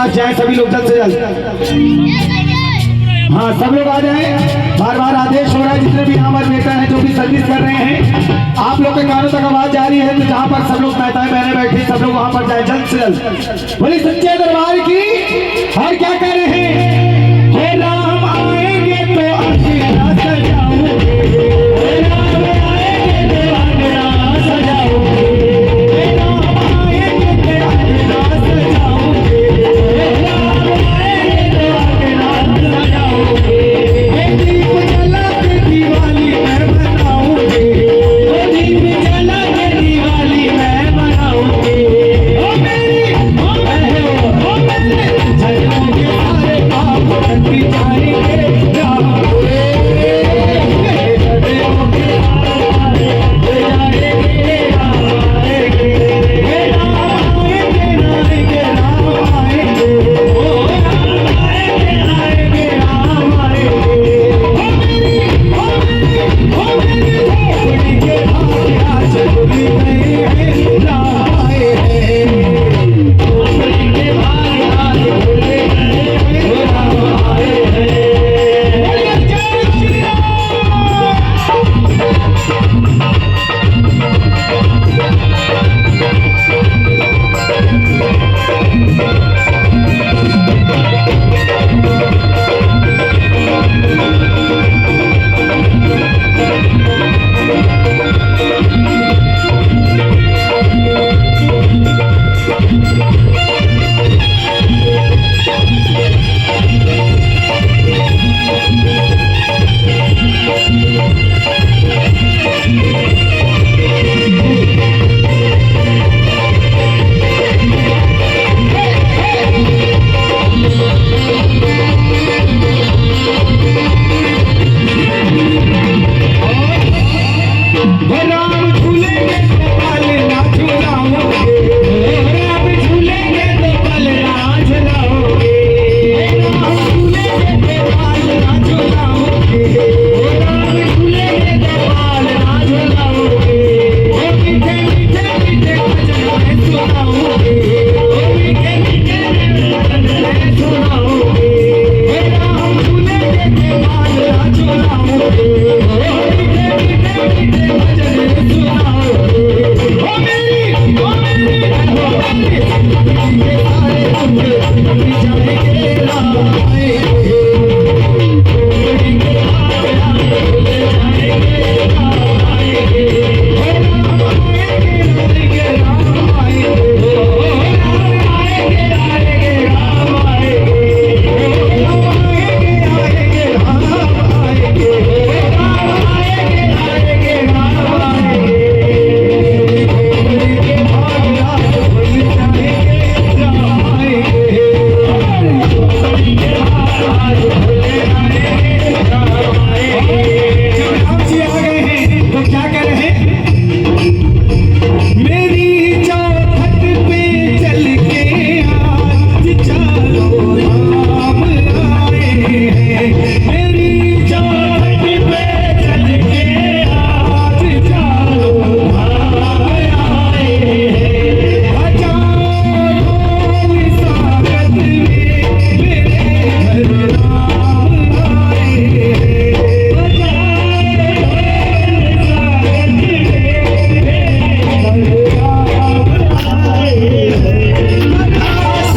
पास जाए सभी लोग जल्द से जल्द। हाँ सब लोग आ जाए, बार बार आदेश हो रहा है जितने भी यहाँ पर बेटा है जो भी सर्विस कर रहे हैं, आप लोग के कानों तक आवाज जा रही है तो जहाँ पर सब लोग मेहताएं बहने बैठे सब लोग वहां पर जाए जल्द से जल्द। बोले सच्चे दरबार की। और क्या कह रहे हैं